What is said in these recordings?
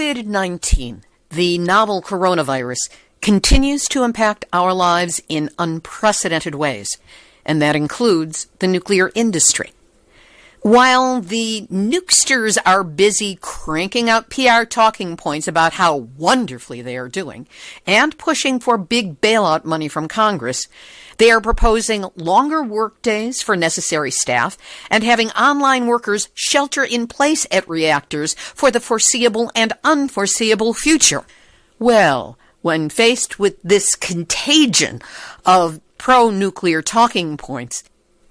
COVID-19, the novel coronavirus, continues to impact our lives in unprecedented ways, and that includes the nuclear industry. While the nukesters are busy cranking out PR talking points about how wonderfully they are doing and pushing for big bailout money from Congress, they are proposing longer work days for necessary staff and having online workers shelter in place at reactors for the foreseeable and unforeseeable future. Well, when faced with this contagion of pro-nuclear talking points,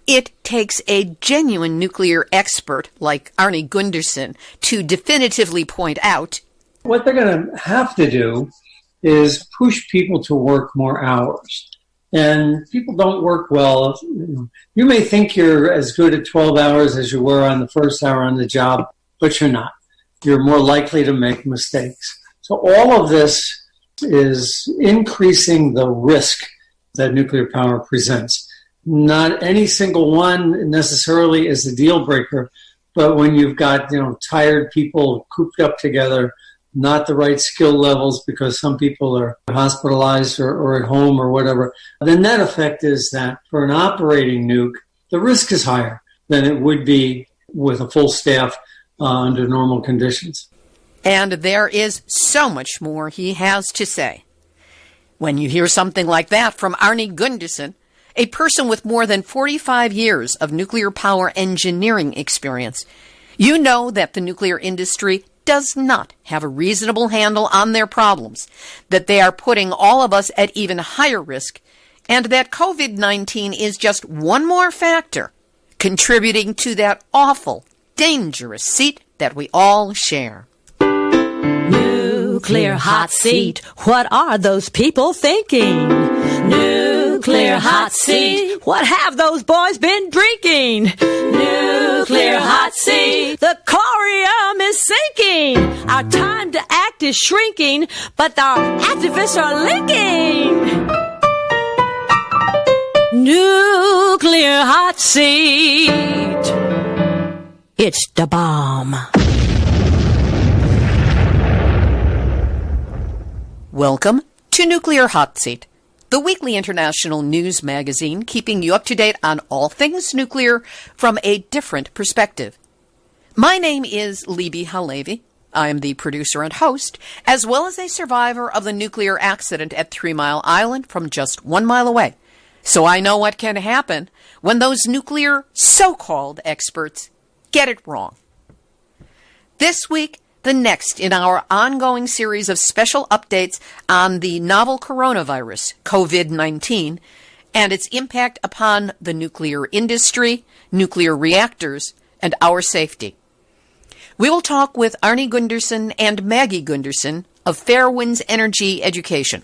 it takes a genuine nuclear expert like Arnie Gundersen to definitively point out, what they're going to have to do is push people to work more hours. And people don't work well. You may think you're as good at 12 hours as you were on the first hour on the job, but you're not. You're more likely to make mistakes. So all of this is increasing the risk that nuclear power presents. Not any single one necessarily is a deal breaker, but when you've got, tired people cooped up together, not the right skill levels because some people are hospitalized or at home or whatever, the net effect is that for an operating nuke, the risk is higher than it would be with a full staff under normal conditions. And there is so much more he has to say. When you hear something like that from Arnie Gundersen, a person with more than 45 years of nuclear power engineering experience, you know that the nuclear industry does not have a reasonable handle on their problems, that they are putting all of us at even higher risk, and that COVID-19 is just one more factor contributing to that awful, dangerous seat that we all share. Nuclear hot seat, what are those people thinking? Nuclear hot seat, what have those boys been drinking? Nuclear hot seat, the corium is sinking. Our time to act is shrinking, but our activists are linking. Nuclear hot seat, it's the bomb. Welcome to Nuclear Hot Seat, the weekly international news magazine keeping you up to date on all things nuclear from a different perspective. My name is Libby Halevi. I am the producer and host, as well as a survivor of the nuclear accident at 3 Mile Island from just 1 mile away. So I know what can happen when those nuclear so-called experts get it wrong. This week, the next in our ongoing series of special updates on the novel coronavirus, COVID-19, and its impact upon the nuclear industry, nuclear reactors, and our safety. We will talk with Arnie Gundersen and Maggie Gundersen of Fairwinds Energy Education.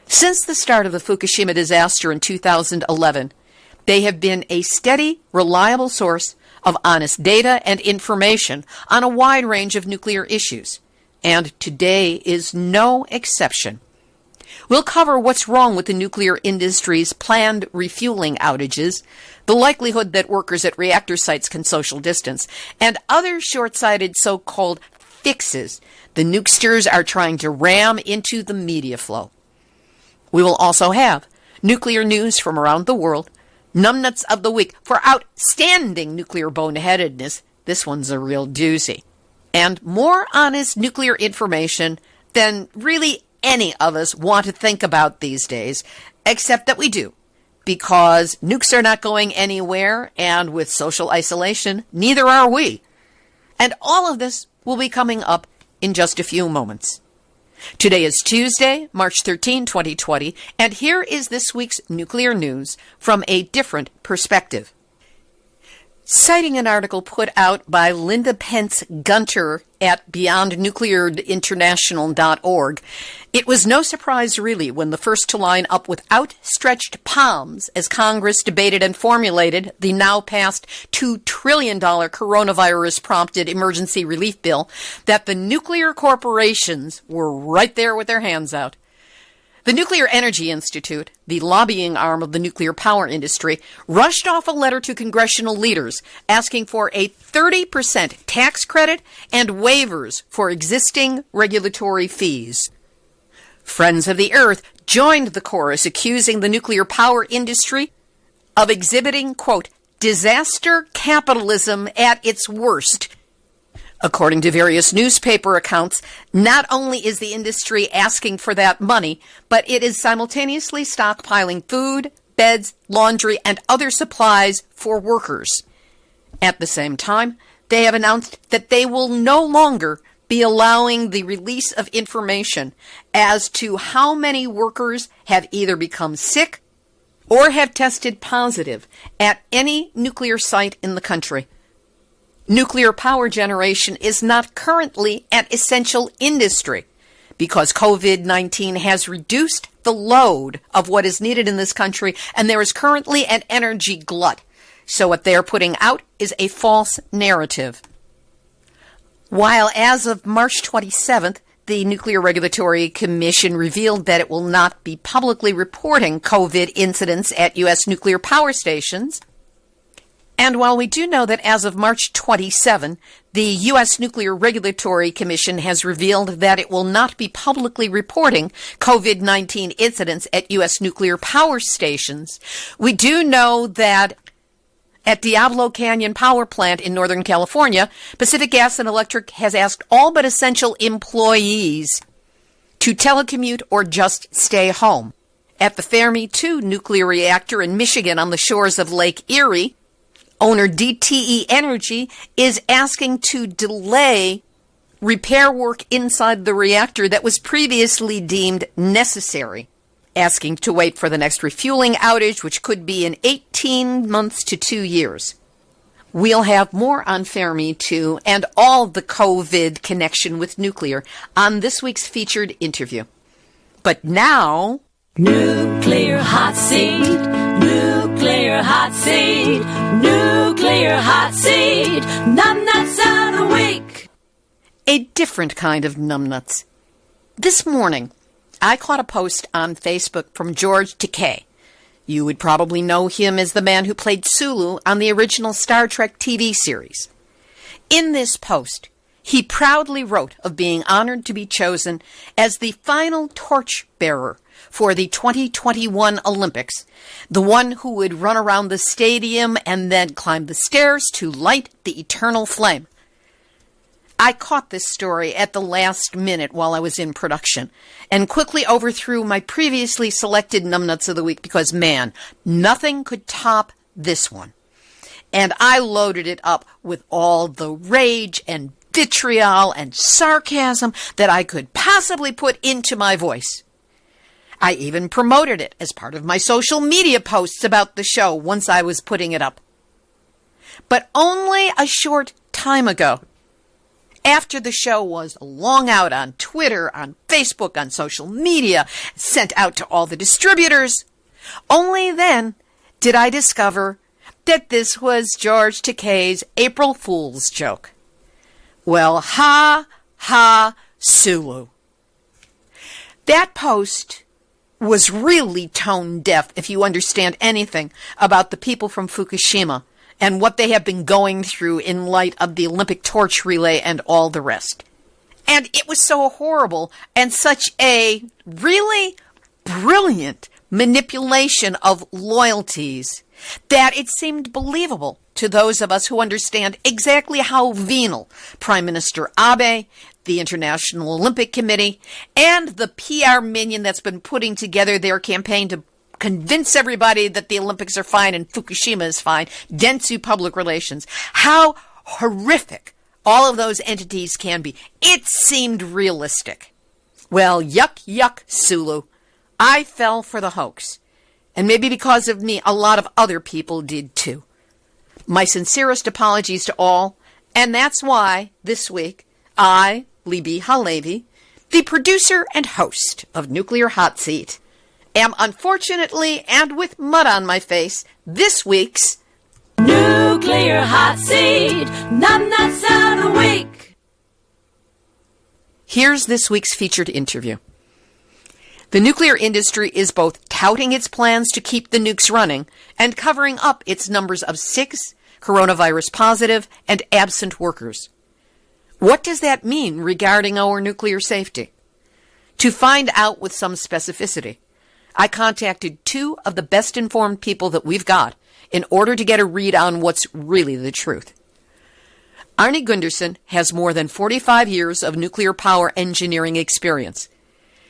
Since the start of the Fukushima disaster in 2011, they have been a steady, reliable source of honest data and information on a wide range of nuclear issues, and today is no exception. We'll cover what's wrong with the nuclear industry's planned refueling outages, the likelihood that workers at reactor sites can social distance, and other short-sighted so-called fixes the nukesters are trying to ram into the media flow. We will also have nuclear news from around the world, numbnuts of the week for outstanding nuclear boneheadedness. This one's a real doozy. And more honest nuclear information than really any of us want to think about these days, except that we do, because nukes are not going anywhere, and with social isolation, neither are we. And all of this will be coming up in just a few moments. Today is Tuesday, March 13, 2020, and here is this week's nuclear news from a different perspective. Citing an article put out by Linda Pence Gunter at beyondnuclearinternational.org, it was no surprise really when the first to line up with outstretched palms as Congress debated and formulated the now passed $2 trillion coronavirus-prompted emergency relief bill that the nuclear corporations were right there with their hands out. The Nuclear Energy Institute, the lobbying arm of the nuclear power industry, rushed off a letter to congressional leaders asking for a 30% tax credit and waivers for existing regulatory fees. Friends of the Earth joined the chorus accusing the nuclear power industry of exhibiting, quote, disaster capitalism at its worst. According to various newspaper accounts, not only is the industry asking for that money, but it is simultaneously stockpiling food, beds, laundry, and other supplies for workers. At the same time, they have announced that they will no longer be allowing the release of information as to how many workers have either become sick or have tested positive at any nuclear site in the country. Nuclear power generation is not currently an essential industry because COVID-19 has reduced the load of what is needed in this country, and there is currently an energy glut. So what they are putting out is a false narrative. While as of March 27th, the Nuclear Regulatory Commission revealed that it will not be publicly reporting COVID incidents at U.S. nuclear power stations. And while we do know that as of March 27, the U.S. Nuclear Regulatory Commission has revealed that it will not be publicly reporting COVID-19 incidents at U.S. nuclear power stations, we do know that at Diablo Canyon Power Plant in Northern California, Pacific Gas and Electric has asked all but essential employees to telecommute or just stay home. At the Fermi 2 nuclear reactor in Michigan on the shores of Lake Erie, owner DTE Energy is asking to delay repair work inside the reactor that was previously deemed necessary, asking to wait for the next refueling outage, which could be in 18 months to 2 years. We'll have more on Fermi 2 and all the COVID connection with nuclear on this week's featured interview. But now... Nuclear hot seat, nuclear hot seat, nuclear hot seat, numbnuts of the week. A different kind of numbnuts. This morning, I caught a post on Facebook from George Takei. You would probably know him as the man who played Sulu on the original Star Trek TV series. In this post, he proudly wrote of being honored to be chosen as the final torchbearer for the 2021 Olympics, the one who would run around the stadium and then climb the stairs to light the eternal flame. I caught this story at the last minute while I was in production and quickly overthrew my previously selected numbnuts of the week because, man, nothing could top this one. And I loaded it up with all the rage and vitriol and sarcasm that I could possibly put into my voice. I even promoted it as part of my social media posts about the show once I was putting it up. But only a short time ago, after the show was long out on Twitter, on Facebook, on social media, sent out to all the distributors, only then did I discover that this was George Takei's April Fool's joke. Well, ha, ha, Sulu. That post was really tone deaf if you understand anything about the people from Fukushima and what they have been going through in light of the Olympic torch relay and all the rest. And it was so horrible and such a really brilliant manipulation of loyalties that it seemed believable to those of us who understand exactly how venal Prime Minister Abe, the International Olympic Committee, and the PR minion that's been putting together their campaign to convince everybody that the Olympics are fine and Fukushima is fine, Dentsu Public Relations, how horrific all of those entities can be. It seemed realistic. Well, yuck, yuck, Sulu. I fell for the hoax. And maybe because of me, a lot of other people did too. My sincerest apologies to all, and that's why, this week, I, Libby Halevi, the producer and host of Nuclear Hot Seat, am unfortunately, and with mud on my face, this week's Nuclear Hot Seat, numbnuts of the week. Here's this week's featured interview. The nuclear industry is both touting its plans to keep the nukes running and covering up its numbers of sick, coronavirus positive, and absent workers. What does that mean regarding our nuclear safety? To find out with some specificity, I contacted two of the best informed people that we've got in order to get a read on what's really the truth. Arnie Gundersen has more than 45 years of nuclear power engineering experience.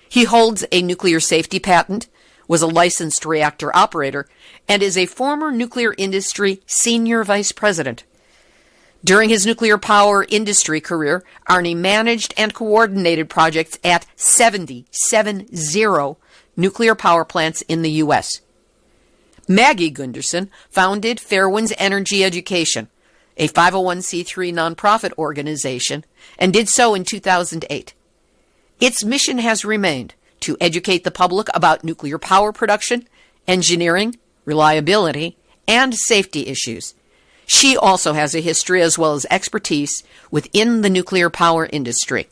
He holds a nuclear safety patent, was a licensed reactor operator, and is a former nuclear industry senior vice president. During his nuclear power industry career, Arnie managed and coordinated projects at 70 nuclear power plants in the U.S. Maggie Gundersen founded Fairwinds Energy Education, a 501c3 nonprofit organization, and did so in 2008. Its mission has remained to educate the public about nuclear power production, engineering, reliability, and safety issues. She also has a history as well as expertise within the nuclear power industry.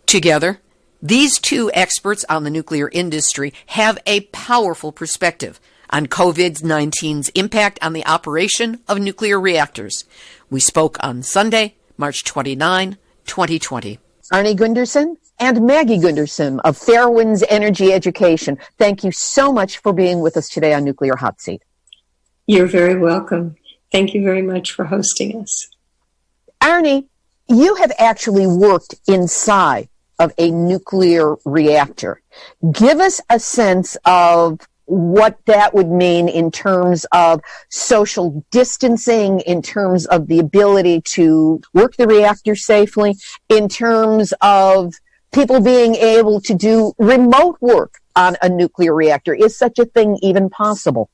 Together, these two experts on the nuclear industry have a powerful perspective on COVID-19's impact on the operation of nuclear reactors. We spoke on Sunday, March 29, 2020. Arnie Gundersen and Maggie Gundersen of Fairwinds Energy Education, thank you so much for being with us today on Nuclear Hot Seat. You're very welcome. Thank you very much for hosting us. Arnie, you have actually worked inside of a nuclear reactor. Give us a sense of what that would mean in terms of social distancing, in terms of the ability to work the reactor safely, in terms of people being able to do remote work on a nuclear reactor. Is such a thing even possible?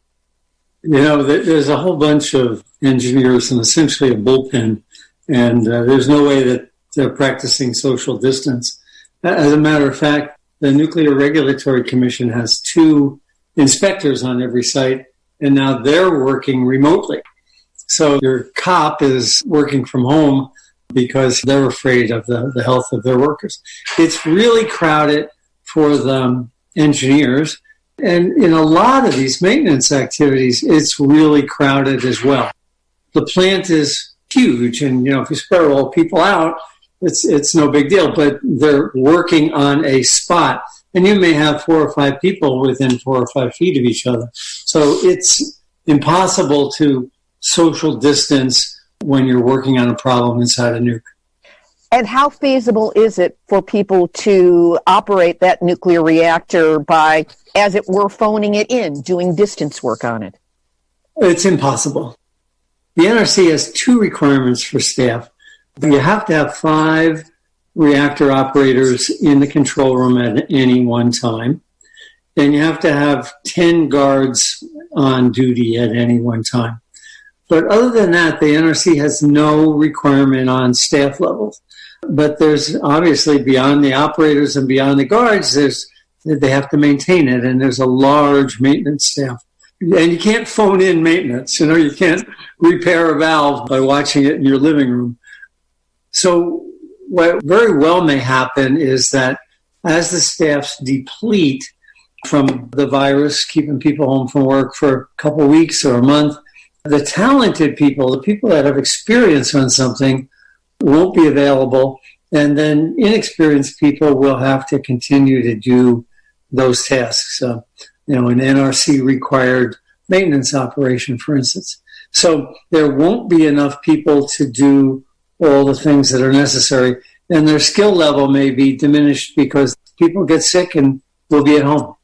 You know, there's a whole bunch of engineers and essentially a bullpen, and there's no way that they're practicing social distance. As a matter of fact, the Nuclear Regulatory Commission has 2 inspectors on every site, and now they're working remotely. So your cop is working from home because they're afraid of the health of their workers. It's really crowded for the engineers. And in a lot of these maintenance activities, it's really crowded as well. The plant is huge, and you know, if you spread all people out, it's no big deal. But they're working on a spot, and you may have 4 or 5 people within 4 or 5 feet of each other. So it's impossible to social distance when you're working on a problem inside a nuke. And how feasible is it for people to operate that nuclear reactor by, as it were, phoning it in, doing distance work on it? It's impossible. The NRC has 2 requirements for staff. You have to have 5 reactor operators in the control room at any one time. And you have to have 10 guards on duty at any one time. But other than that, the NRC has no requirement on staff levels. But there's obviously, beyond the operators and beyond the guards, they have to maintain it, and there's a large maintenance staff. And you can't phone in maintenance. You know, you can't repair a valve by watching it in your living room. So what very well may happen is that as the staffs deplete from the virus, keeping people home from work for a couple of weeks or a month, the talented people, the people that have experience on something, won't be available, and then inexperienced people will have to continue to do those tasks. An NRC required maintenance operation, for instance. So there won't be enough people to do all the things that are necessary, and their skill level may be diminished because people get sick and will be at home.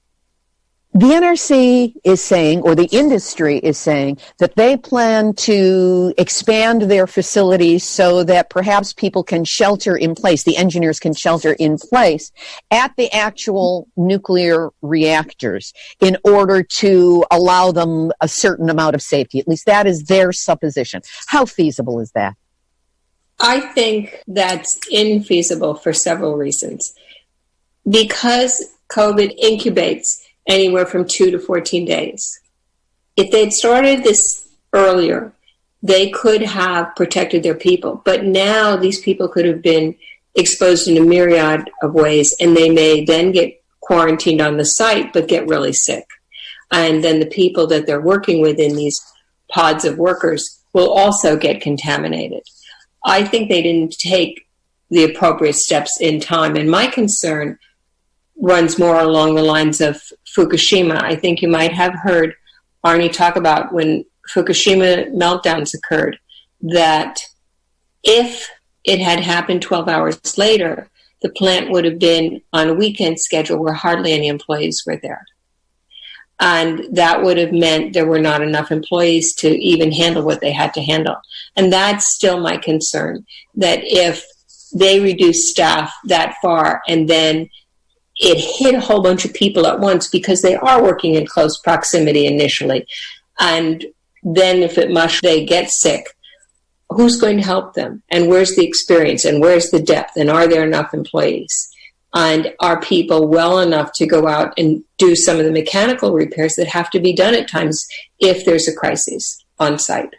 The NRC is saying, or the industry is saying, that they plan to expand their facilities so that perhaps people can shelter in place, the engineers can shelter in place at the actual nuclear reactors in order to allow them a certain amount of safety. At least that is their supposition. How feasible is that? I think that's infeasible for several reasons. Because COVID incubates anywhere from 2 to 14 days. If they'd started this earlier, they could have protected their people. But now these people could have been exposed in a myriad of ways, and they may then get quarantined on the site, but get really sick. And then the people that they're working with in these pods of workers will also get contaminated. I think they didn't take the appropriate steps in time. And my concern runs more along the lines of Fukushima. I think you might have heard Arnie talk about when Fukushima meltdowns occurred, that if it had happened 12 hours later, the plant would have been on a weekend schedule where hardly any employees were there. And that would have meant there were not enough employees to even handle what they had to handle. And that's still my concern, that if they reduce staff that far and then it hit a whole bunch of people at once because they are working in close proximity initially, and then if they get sick, who's going to help them? And where's the experience? And where's the depth? And are there enough employees? And are people well enough to go out and do some of the mechanical repairs that have to be done at times if there's a crisis on site?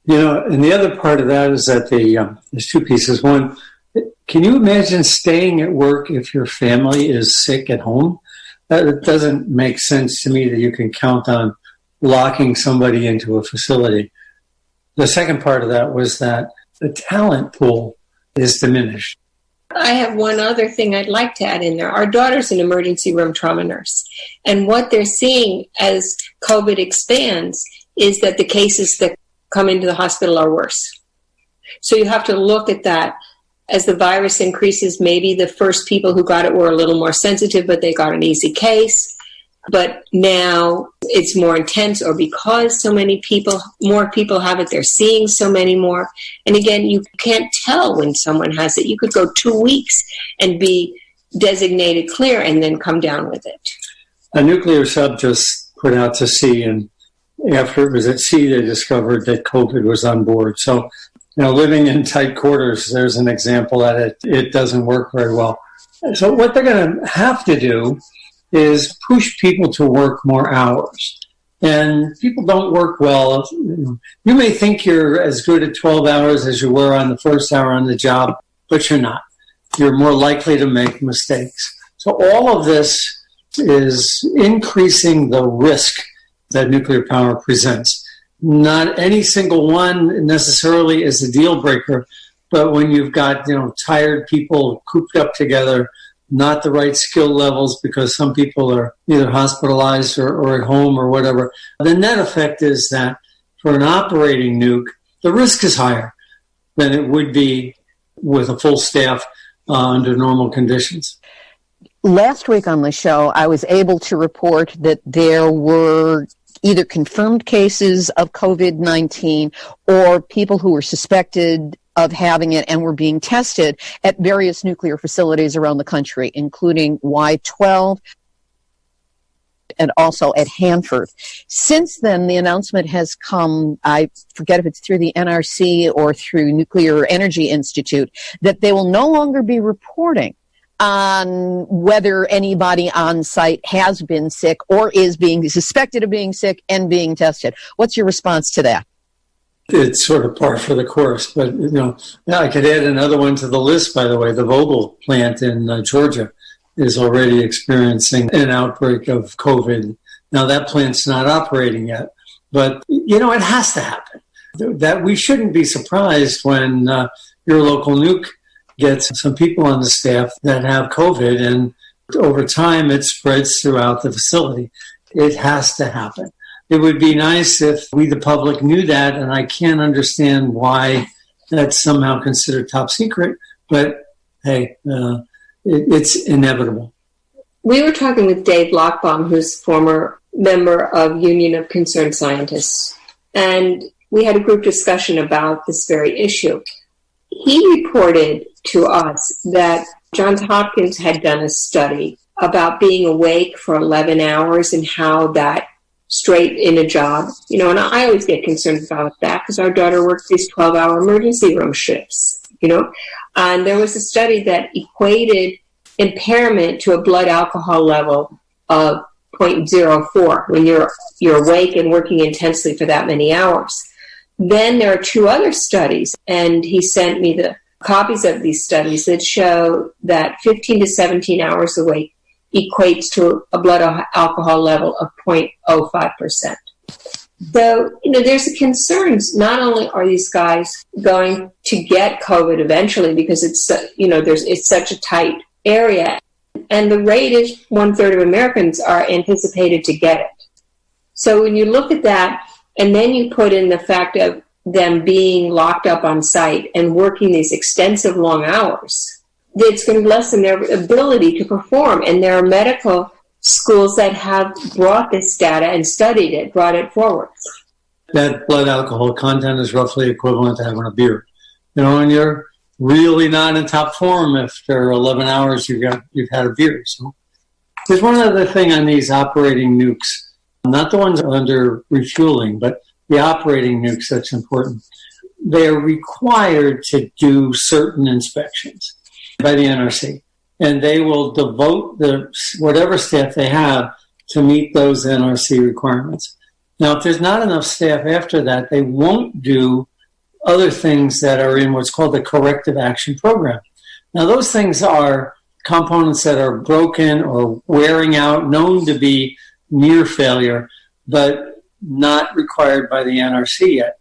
And the other part of that is that there's two pieces. One, can you imagine staying at work if your family is sick at home? It doesn't make sense to me that you can count on locking somebody into a facility. The second part of that was that the talent pool is diminished. I have one other thing I'd like to add in there. Our daughter's an emergency room trauma nurse. And what they're seeing as COVID expands is that the cases that come into the hospital are worse. So you have to look at that. As the virus increases, maybe the first people who got it were a little more sensitive, but they got an easy case. But now it's more intense, or because more people have it, they're seeing so many more. And again, you can't tell when someone has it. You could go 2 weeks and be designated clear and then come down with it. A nuclear sub just put out to sea, and after it was at sea, they discovered that COVID was on board. So, living in tight quarters, there's an example that it doesn't work very well. So what they're going to have to do is push people to work more hours. And people don't work well. You may think you're as good at 12 hours as you were on the first hour on the job, but you're not. You're more likely to make mistakes. So all of this is increasing the risk that nuclear power presents. Not any single one necessarily is a deal breaker, but when you've got, tired people cooped up together, not the right skill levels because some people are either hospitalized or at home or whatever. The net effect is that for an operating nuke, the risk is higher than it would be with a full staff under normal conditions. Last week on the show, I was able to report that there were either confirmed cases of COVID-19 or people who were suspected of having it and were being tested at various nuclear facilities around the country, including Y-12 and also at Hanford. Since then, the announcement has come, I forget if it's through the NRC or through Nuclear Energy Institute, that they will no longer be reporting on whether anybody on site has been sick or is being suspected of being sick and being tested. What's your response to that? It's sort of par for the course, but I could add another one to the list. By the way, the Vogtle plant in Georgia is already experiencing an outbreak of COVID. Now that plant's not operating yet, but it has to happen. That we shouldn't be surprised when your local nuke gets some people on the staff that have COVID, and over time it spreads throughout the facility. It has to happen. It would be nice if we, the public, knew that, and I can't understand why that's somehow considered top secret, but hey, it's inevitable. We were talking with Dave Lockbaum, who's former member of Union of Concerned Scientists, and we had a group discussion about this very issue. He reported to us that Johns Hopkins had done a study about being awake for 11 hours and how that straight in a job, and I always get concerned about that because our daughter works these 12-hour emergency room shifts, and there was a study that equated impairment to a blood alcohol level of 0.04 when you're awake and working intensely for that many hours. Then there are two other studies, and he sent me the copies of these studies that show that 15 to 17 hours awake equates to a blood alcohol level of 0.05%. So, there's a concerns. Not only are these guys going to get COVID eventually because it's such a tight area, and the rate is 1/3 of Americans are anticipated to get it. So when you look at that, and then you put in the fact of them being locked up on site and working these extensive long hours, it's going to lessen their ability to perform. And there are medical schools that have brought this data and studied it, brought it forward. That blood alcohol content is roughly equivalent to having a beer. And you're really not in top form after 11 hours you've had a beer. So there's one other thing on these operating nukes, not the ones under refueling, but the operating nukes that's important. They're required to do certain inspections by the NRC, and they will devote whatever staff they have to meet those NRC requirements. Now, if there's not enough staff after that, they won't do other things that are in what's called the corrective action program. Now, those things are components that are broken or wearing out, known to be near failure, but not required by the NRC yet.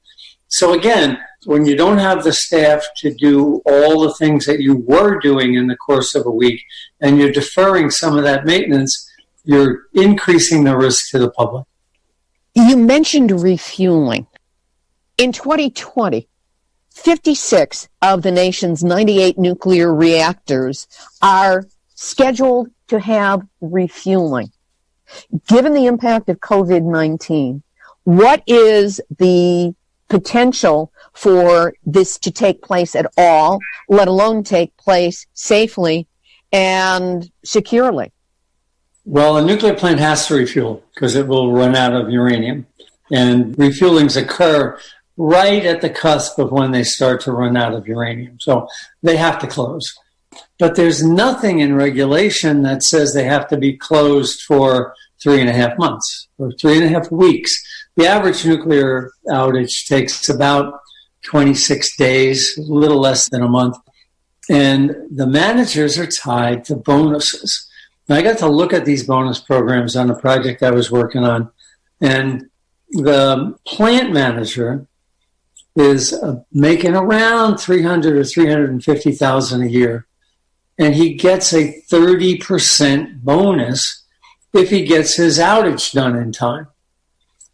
So again, when you don't have the staff to do all the things that you were doing in the course of a week, and you're deferring some of that maintenance, you're increasing the risk to the public. You mentioned refueling. In 2020, 56 of the nation's 98 nuclear reactors are scheduled to have refueling. Given the impact of COVID-19, what is the potential for this to take place at all, let alone take place safely and securely? Well, a nuclear plant has to refuel because it will run out of uranium. And refuelings occur right at the cusp of when they start to run out of uranium. So they have to close. But there's nothing in regulation that says they have to be closed for 3.5 months or 3.5 weeks. The average nuclear outage takes about 26 days, a little less than a month. And the managers are tied to bonuses. And I got to look at these bonus programs on a project I was working on. And the plant manager is making around $300,000 or $350,000 a year. And he gets a 30% bonus if he gets his outage done in time.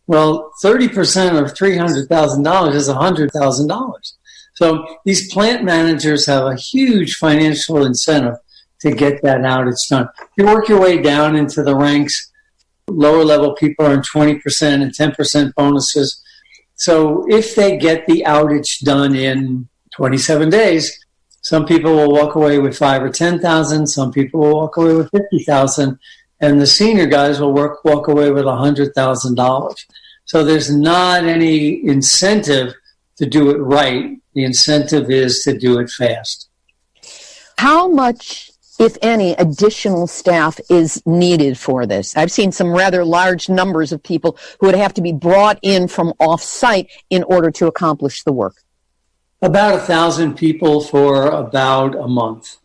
Well, 30% of $300,000 is $100,000. So these plant managers have a huge financial incentive to get that outage done. You work your way down into the ranks. Lower level people are in 20% and 10% bonuses. So if they get the outage done in 27 days, some people will walk away with $5,000 or $10,000. Some people will walk away with $50,000, and the senior guys will walk away with $100,000. So there's not any incentive to do it right. The incentive is to do it fast. How much, if any, additional staff is needed for this? I've seen some rather large numbers of people who would have to be brought in from off-site in order to accomplish the work. About 1,000 people for about a month,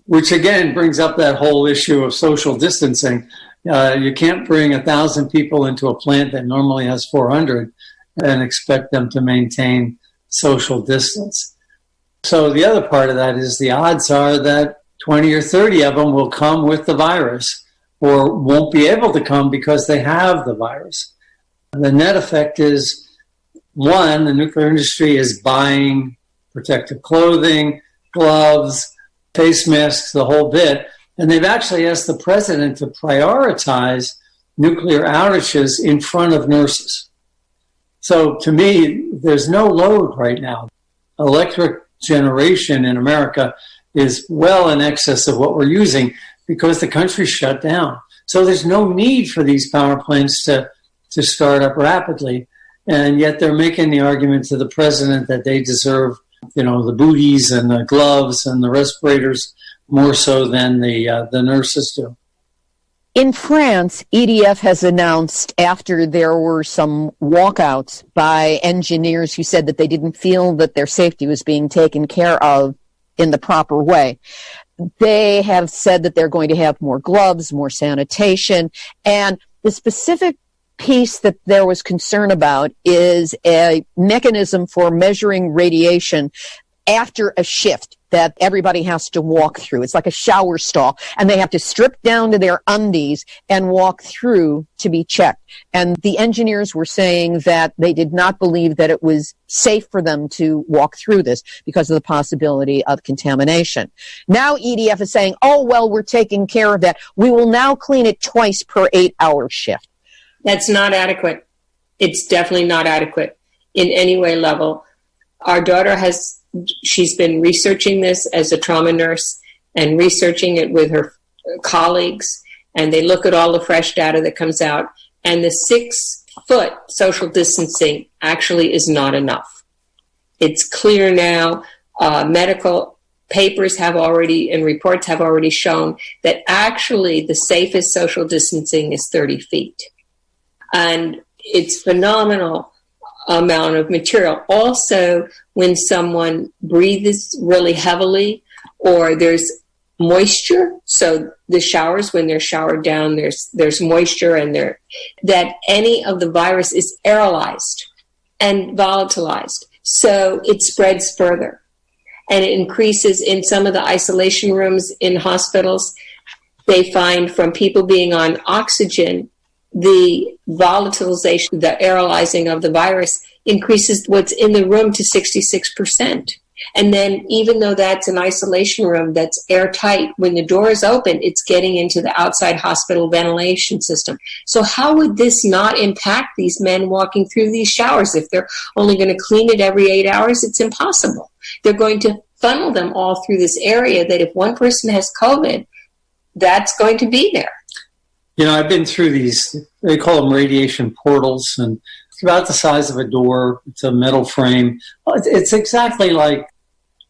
which again brings up that whole issue of social distancing. You can't bring 1,000 people into a plant that normally has 400 and expect them to maintain social distance. So the other part of that is the odds are that 20 or 30 of them will come with the virus or won't be able to come because they have the virus. The net effect is, one, the nuclear industry is buying protective clothing, gloves, face masks, the whole bit. And they've actually asked the president to prioritize nuclear outages in front of nurses. So to me, there's no load right now. Electric generation in America is well in excess of what we're using because the country's shut down. So there's no need for these power plants to start up rapidly. And yet they're making the argument to the president that they deserve, the booties and the gloves and the respirators more so than the nurses do. In France, EDF has announced after there were some walkouts by engineers who said that they didn't feel that their safety was being taken care of in the proper way, they have said that they're going to have more gloves, more sanitation, and the specific piece that there was concern about is a mechanism for measuring radiation after a shift that everybody has to walk through. It's like a shower stall, and they have to strip down to their undies and walk through to be checked. And the engineers were saying that they did not believe that it was safe for them to walk through this because of the possibility of contamination. Now EDF is saying, oh, well, we're taking care of that. We will now clean it twice per 8-hour shift. That's not adequate. It's definitely not adequate in any way level. Our daughter she's been researching this as a trauma nurse and researching it with her colleagues, and they look at all the fresh data that comes out, and the 6-foot social distancing actually is not enough. It's clear now. Medical papers have already, and reports have already shown that actually the safest social distancing is 30 feet. And it's phenomenal amount of material. Also, when someone breathes really heavily or there's moisture, so the showers, when they're showered down, there's moisture, and that any of the virus is aerolized and volatilized, so it spreads further, and it increases in some of the isolation rooms in hospitals. They find from people being on oxygen, the volatilization, the aerolizing of the virus increases what's in the room to 66%. And then even though that's an isolation room that's airtight, when the door is open, it's getting into the outside hospital ventilation system. So how would this not impact these men walking through these showers? If they're only going to clean it every 8 hours, it's impossible. They're going to funnel them all through this area that if one person has COVID, that's going to be there. You know, I've been through these, they call them radiation portals, and it's about the size of a door. It's a metal frame. It's exactly like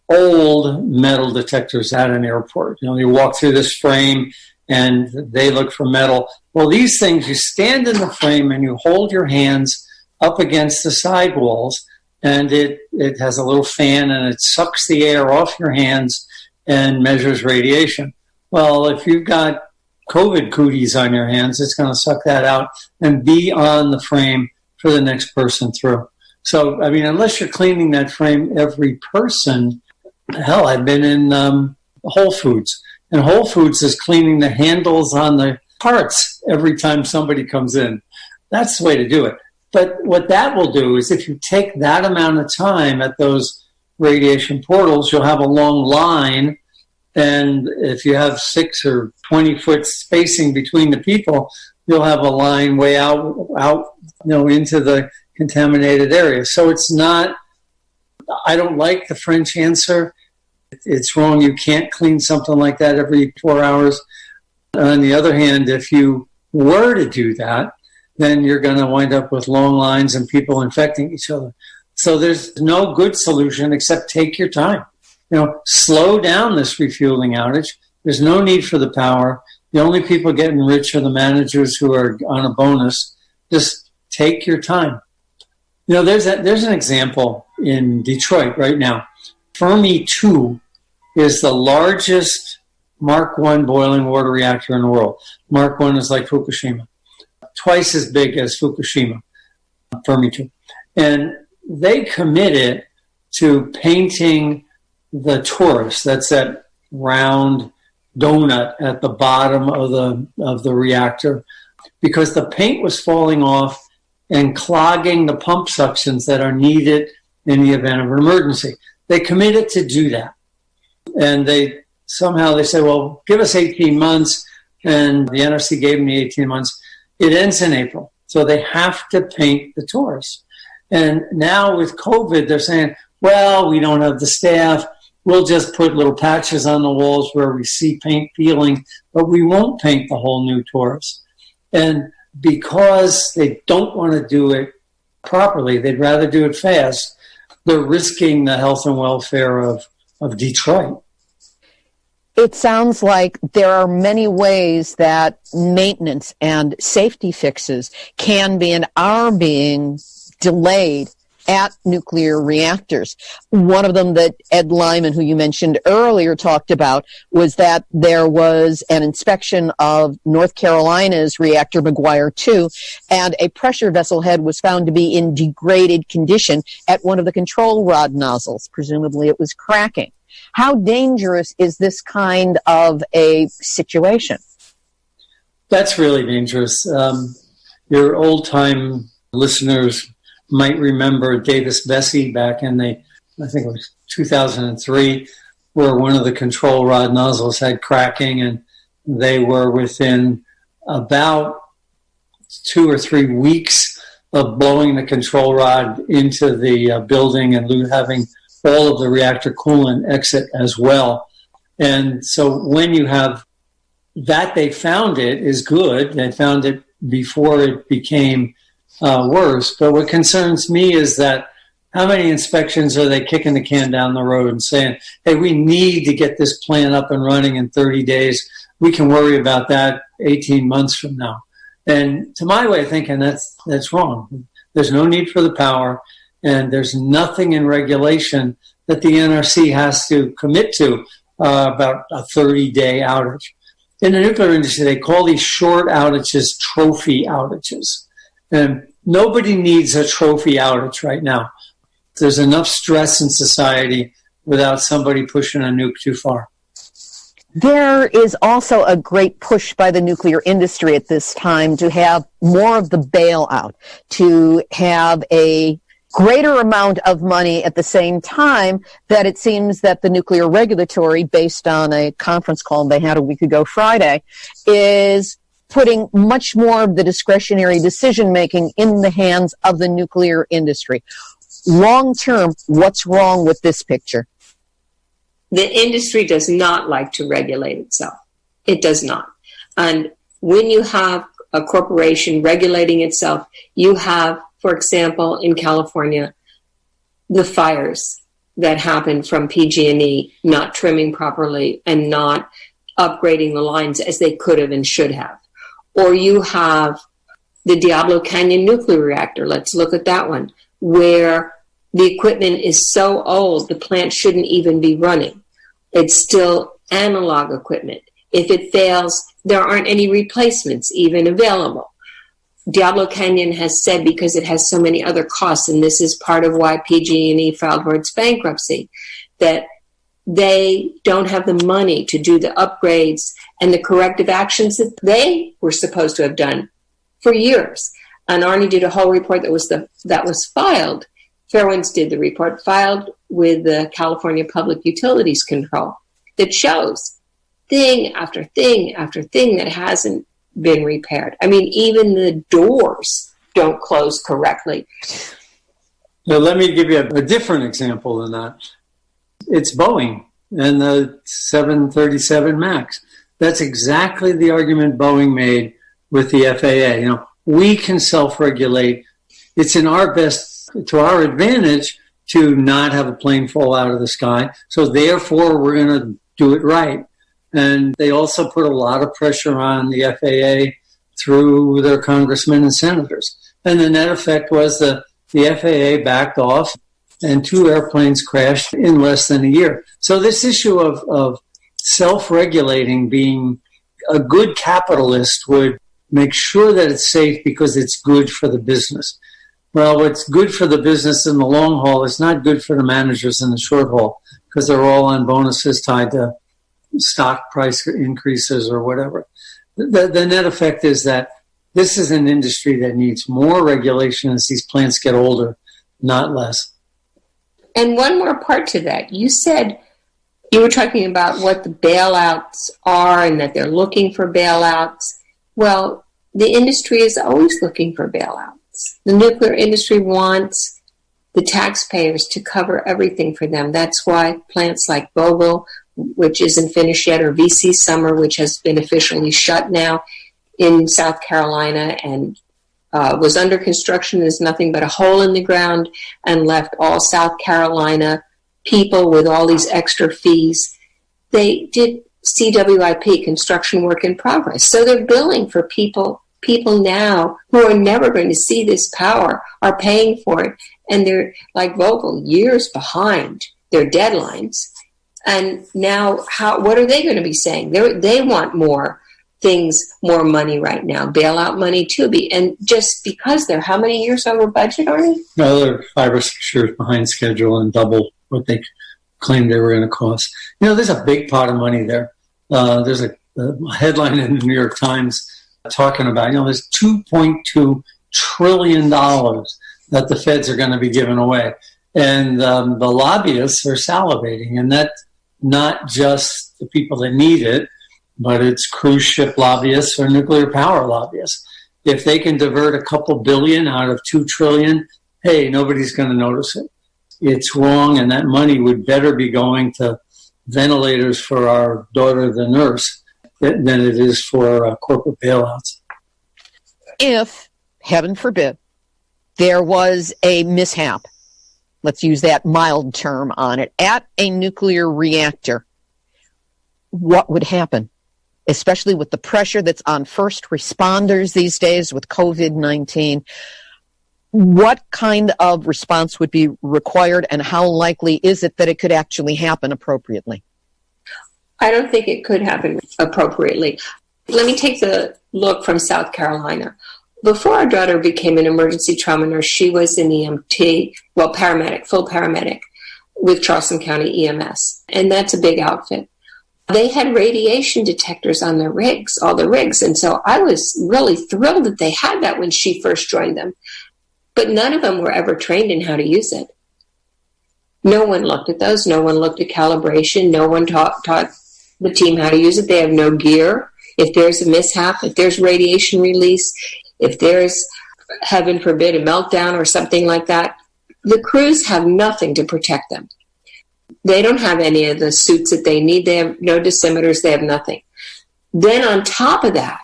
old metal detectors at an airport. You know, you walk through this frame and they look for metal. Well, these things, you stand in the frame and you hold your hands up against the side walls, and it has a little fan and it sucks the air off your hands and measures radiation. Well, if you've got COVID cooties on your hands, it's going to suck that out and be on the frame for the next person through. So, I mean, unless you're cleaning that frame every person, hell, I've been in Whole Foods, and Whole Foods is cleaning the handles on the parts every time somebody comes in. That's the way to do it. But what that will do is if you take that amount of time at those radiation portals, you'll have a long line. And if you have 6 or 20 foot spacing between the people, you'll have a line way out, into the contaminated area. So it's not, I don't like the French answer. It's wrong. You can't clean something like that every 4 hours. On the other hand, if you were to do that, then you're going to wind up with long lines and people infecting each other. So there's no good solution except take your time. Slow down this refueling outage. There's no need for the power. The only people getting rich are the managers who are on a bonus. Just take your time. There's an example in Detroit right now. Fermi 2 is the largest Mark I boiling water reactor in the world. Mark I is like Fukushima, twice as big as Fukushima, Fermi 2. And they committed to painting the torus, that's that round donut at the bottom of the reactor, because the paint was falling off and clogging the pump suctions that are needed in the event of an emergency. They committed to do that. And they say, well, give us 18 months. And the NRC gave them the 18 months. It ends in April. So they have to paint the torus. And now with COVID, they're saying, well, we don't have the staff. We'll just put little patches on the walls where we see paint peeling, but we won't paint the whole new torus. And because they don't want to do it properly, they'd rather do it fast, they're risking the health and welfare of Detroit. It sounds like there are many ways that maintenance and safety fixes can be and are being delayed at nuclear reactors. One of them that Ed Lyman, who you mentioned earlier, talked about was that there was an inspection of North Carolina's reactor McGuire 2, and a pressure vessel head was found to be in degraded condition at one of the control rod nozzles. Presumably it was cracking. How dangerous is this kind of a situation? That's really dangerous. Your old-time listeners might remember Davis-Besse back in I think it was 2003, where one of the control rod nozzles had cracking, and they were within about 2 or 3 weeks of blowing the control rod into the building and having all of the reactor coolant exit as well. And so when you have that, they found it is good. They found it before it became worse. But what concerns me is that how many inspections are they kicking the can down the road and saying, hey, we need to get this plant up and running in 30 days. We can worry about that 18 months from now. And to my way of thinking, that's wrong. There's no need for the power, and there's nothing in regulation that the NRC has to commit to about a 30-day outage. In the nuclear industry, they call these short outages trophy outages. And nobody needs a trophy outage right now. There's enough stress in society without somebody pushing a nuke too far. There is also a great push by the nuclear industry at this time to have more of the bailout, to have a greater amount of money at the same time that it seems that the nuclear regulatory, based on a conference call they had a week ago Friday, is putting much more of the discretionary decision-making in the hands of the nuclear industry. Long term, what's wrong with this picture? The industry does not like to regulate itself. It does not. And when you have a corporation regulating itself, you have, for example, in California, the fires that happened from PG&E not trimming properly and not upgrading the lines as they could have and should have. Or you have the Diablo Canyon nuclear reactor. Let's look at that one, where the equipment is so old, the plant shouldn't even be running. It's still analog equipment. If it fails, there aren't any replacements even available. Diablo Canyon has said, because it has so many other costs, and this is part of why PG&E filed for its bankruptcy, that they don't have the money to do the upgrades and the corrective actions that they were supposed to have done for years. And Arnie did a whole report that was filed. Fairwinds did the report, filed with the California Public Utilities Control, that shows thing after thing after thing that hasn't been repaired. I mean, even the doors don't close correctly. Now, let me give you a different example than that. It's Boeing and the 737 MAX. That's exactly the argument Boeing made with the FAA. You know, we can self-regulate. It's in our best, to our advantage, to not have a plane fall out of the sky. So therefore, we're going to do it right. And they also put a lot of pressure on the FAA through their congressmen and senators. And the net effect was the FAA backed off and 2 airplanes crashed in less than a year. So this issue of self-regulating, being a good capitalist would make sure that it's safe because it's good for the business. Well, what's good for the business in the long haul is not good for the managers in the short haul because they're all on bonuses tied to stock price increases or whatever. The net effect is that this is an industry that needs more regulation as these plants get older, not less. And one more part to that. You said you were talking about what the bailouts are and that they're looking for bailouts. Well, the industry is always looking for bailouts. The nuclear industry wants the taxpayers to cover everything for them. That's why plants like Vogtle, which isn't finished yet, or VC Summer, which has been officially shut now in South Carolina and was under construction, is nothing but a hole in the ground, and left all South Carolina people with all these extra fees. They did CWIP, construction work in progress. So they're billing for people people now who are never going to see this power are paying for it. And they're like Vogel, years behind their deadlines. And now what are they going to be saying? They want more things, more money right now, bailout money too. And just because they're how many years over budget, Arnie? No, they're 5 or 6 years behind schedule and double what they claimed they were going to cost. There's a big pot of money there. There's a headline in the New York Times talking about, there's $2.2 trillion that the feds are going to be giving away. And the lobbyists are salivating. And that's not just the people that need it, but it's cruise ship lobbyists or nuclear power lobbyists. If they can divert a couple billion out of $2 trillion, hey, nobody's going to notice it. It's wrong, and that money would better be going to ventilators for our daughter, the nurse, than it is for corporate bailouts. If, heaven forbid, there was a mishap, let's use that mild term on it, at a nuclear reactor, what would happen? Especially with the pressure that's on first responders these days with COVID-19. What kind of response would be required, and how likely is it that it could actually happen appropriately? I don't think it could happen appropriately. Let me take the look from South Carolina. Before our daughter became an emergency trauma nurse, she was an EMT, paramedic, full paramedic with Charleston County EMS. And that's a big outfit. They had radiation detectors on their rigs, all the rigs. And so I was really thrilled that they had that when she first joined them. But none of them were ever trained in how to use it. No one looked at those. No one looked at calibration. No one taught the team how to use it. They have no gear. If there's a mishap, if there's radiation release, if there's, heaven forbid, a meltdown or something like that, the crews have nothing to protect them. They don't have any of the suits that they need. They have no dosimeters. They have nothing. Then on top of that,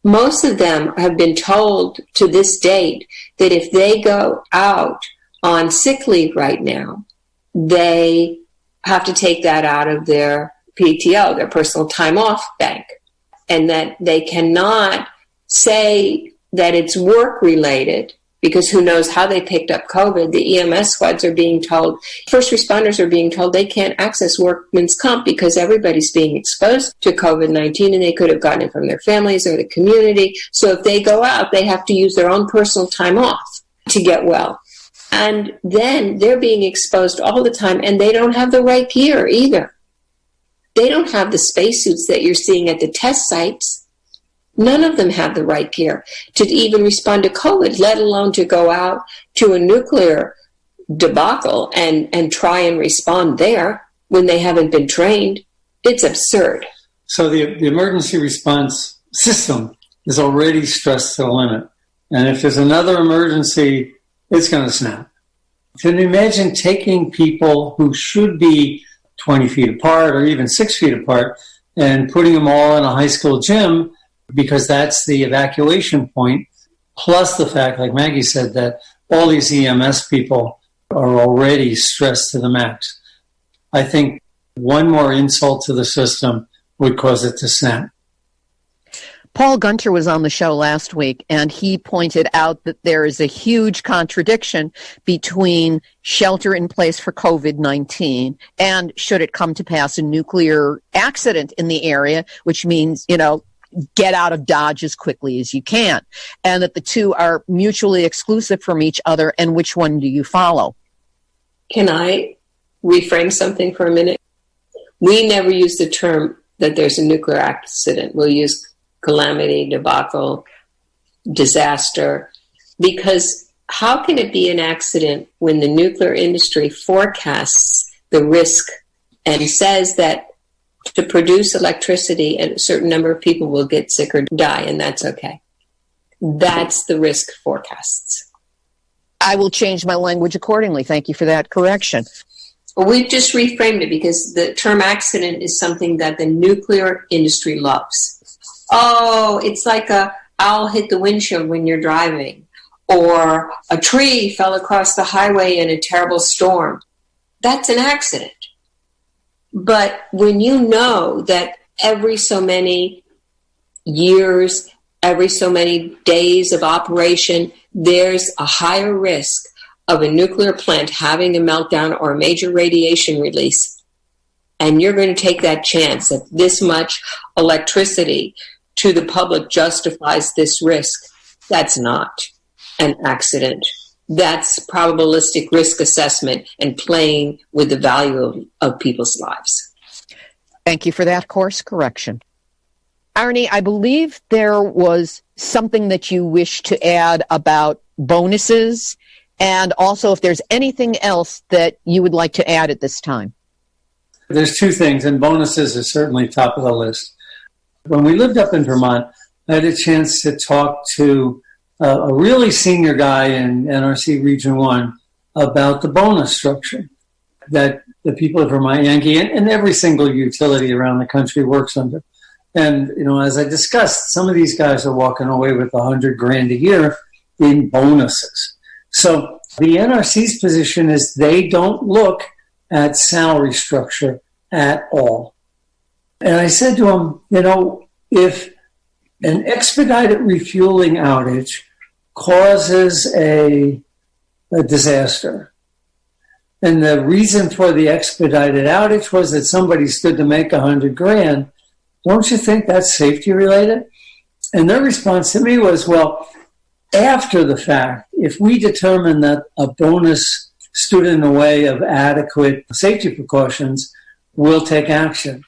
most of them have been told to this date that if they go out on sick leave right now, they have to take that out of their PTO, their personal time off bank, and that they cannot say that it's work related, because who knows how they picked up COVID. The EMS squads are being told, first responders are being told they can't access workman's comp because everybody's being exposed to COVID-19 and they could have gotten it from their families or the community. So if they go out, they have to use their own personal time off to get well. And then they're being exposed all the time, and they don't have the right gear either. They don't have the spacesuits that you're seeing at the test sites. None of them have the right gear to even respond to COVID, let alone to go out to a nuclear debacle and try and respond there when they haven't been trained. It's absurd. So the emergency response system is already stressed to the limit. And if there's another emergency, it's going to snap. Can you imagine taking people who should be 20 feet apart or even 6 feet apart and putting them all in a high school gym, because that's the evacuation point, plus the fact, like Maggie said, that all these EMS people are already stressed to the max. I think one more insult to the system would cause it to snap. Paul Gunter was on the show last week, and he pointed out that there is a huge contradiction between shelter in place for COVID-19 and, should it come to pass, a nuclear accident in the area, which means, get out of Dodge as quickly as you can, and that the two are mutually exclusive from each other, and which one do you follow? Can I reframe something for a minute? We never use the term that there's a nuclear accident. We'll use calamity, debacle, disaster, because how can it be an accident when the nuclear industry forecasts the risk and says that to produce electricity, a certain number of people will get sick or die, and that's okay. That's the risk forecasts. I will change my language accordingly. Thank you for that correction. Well, we've just reframed it because the term accident is something that the nuclear industry loves. Oh, it's like a owl hit the windshield when you're driving, or a tree fell across the highway in a terrible storm. That's an accident. But when you know that every so many years every so many days of operation, there's a higher risk of a nuclear plant having a meltdown or a major radiation release. And you're going to take that chance that this much electricity to the public justifies this risk. That's not an accident. That's probabilistic risk assessment and playing with the value of people's lives. Thank you for that course correction. Arnie, I believe there was something that you wish to add about bonuses, and also if there's anything else that you would like to add at this time. There's two things, and bonuses are certainly top of the list. When we lived up in Vermont, I had a chance to talk to a really senior guy in NRC Region 1 about the bonus structure that the people of Vermont Yankee and every single utility around the country works under. And, as I discussed, some of these guys are walking away with $100,000 a year in bonuses. So the NRC's position is they don't look at salary structure at all. And I said to him, if an expedited refueling outage causes a disaster, and the reason for the expedited outage was that somebody stood to make $100,000, don't you think that's safety related? And their response to me was, well, after the fact, if we determine that a bonus stood in the way of adequate safety precautions, we'll take action.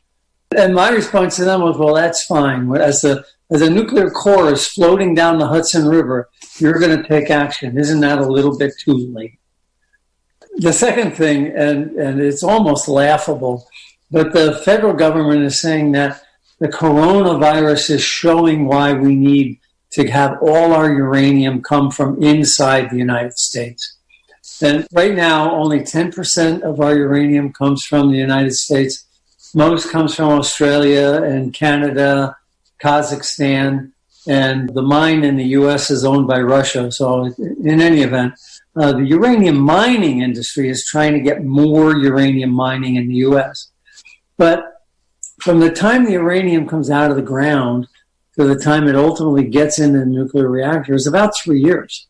And my response to them was, well, that's fine. As the nuclear core is floating down the Hudson River, you're going to take action. Isn't that a little bit too late? The second thing, and it's almost laughable, but the federal government is saying that the coronavirus is showing why we need to have all our uranium come from inside the United States. And right now, only 10% of our uranium comes from the United States. Most comes from Australia and Canada, Kazakhstan, and the mine in the U.S. is owned by Russia. So in any event, the uranium mining industry is trying to get more uranium mining in the U.S. But from the time the uranium comes out of the ground to the time it ultimately gets into the nuclear reactor is about 3 years.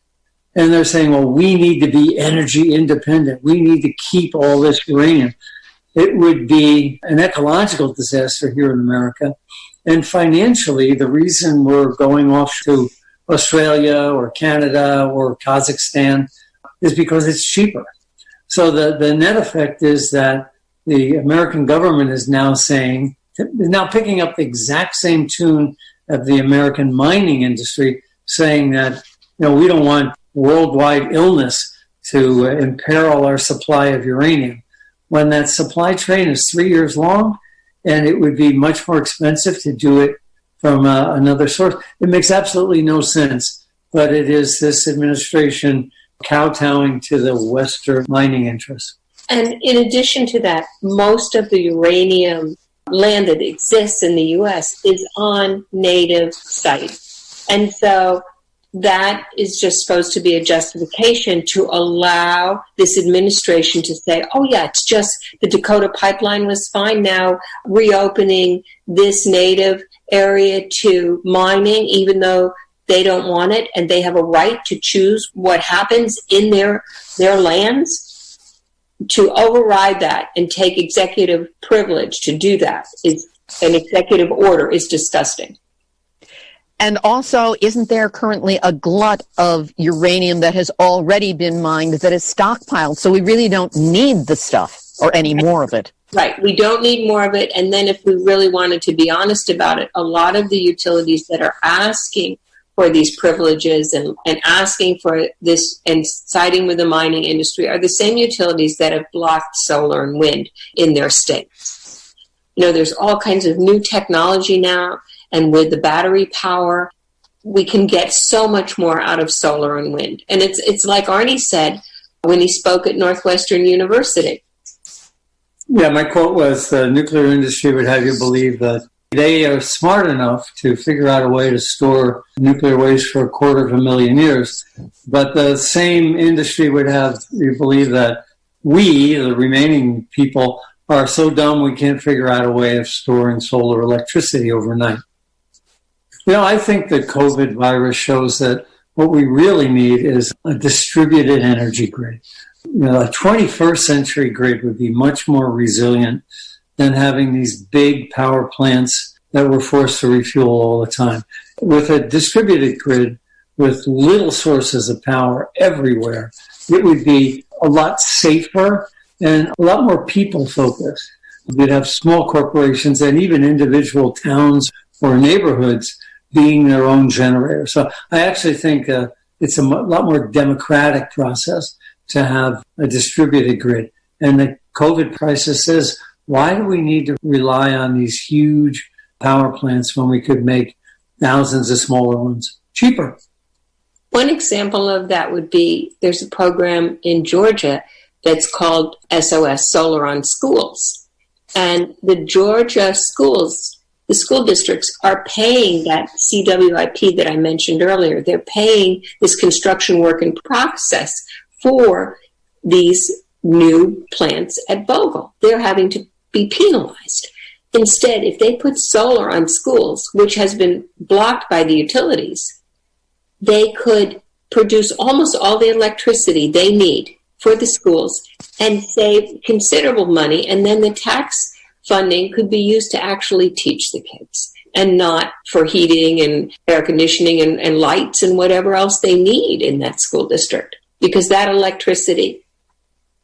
And they're saying, well, we need to be energy independent. We need to keep all this uranium. It would be an ecological disaster here in America. And financially, the reason we're going off to Australia or Canada or Kazakhstan is because it's cheaper. So the net effect is that the American government is now picking up the exact same tune of the American mining industry, saying that, we don't want worldwide illness to imperil our supply of uranium, when that supply train is 3 years long and it would be much more expensive to do it from another source. It makes absolutely no sense, but it is this administration kowtowing to the Western mining interests. And in addition to that, most of the uranium land that exists in the U.S. is on native sites. And so that is just supposed to be a justification to allow this administration to say, oh, yeah, it's just the Dakota pipeline was fine. Now reopening this native area to mining, even though they don't want it and they have a right to choose what happens in their lands. To override that and take executive privilege to do that is an executive order is disgusting. And also, isn't there currently a glut of uranium that has already been mined that is stockpiled? So we really don't need the stuff or any more of it. Right. We don't need more of it. And then if we really wanted to be honest about it, a lot of the utilities that are asking for these privileges and asking for this and siding with the mining industry are the same utilities that have blocked solar and wind in their states. There's all kinds of new technology now. And with the battery power, we can get so much more out of solar and wind. And it's like Arnie said when he spoke at Northwestern University. Yeah, my quote was, the nuclear industry would have you believe that they are smart enough to figure out a way to store nuclear waste for 250,000 years. But the same industry would have you believe that we, the remaining people, are so dumb we can't figure out a way of storing solar electricity overnight. I think the COVID virus shows that what we really need is a distributed energy grid. A 21st century grid would be much more resilient than having these big power plants that we're forced to refuel all the time. With a distributed grid with little sources of power everywhere, it would be a lot safer and a lot more people focused. You'd have small corporations and even individual towns or neighborhoods being their own generator. So I actually think it's a lot more democratic process to have a distributed grid. And the COVID crisis says, why do we need to rely on these huge power plants when we could make thousands of smaller ones cheaper? One example of that would be there's a program in Georgia that's called SOS, Solar on Schools. And the Georgia schools, the school districts are paying that CWIP that I mentioned earlier. They're paying this construction work in process for these new plants at Vogtle. They're having to be penalized. Instead, if they put solar on schools, which has been blocked by the utilities, they could produce almost all the electricity they need for the schools and save considerable money. And then the tax funding could be used to actually teach the kids and not for heating and air conditioning and lights and whatever else they need in that school district, because that electricity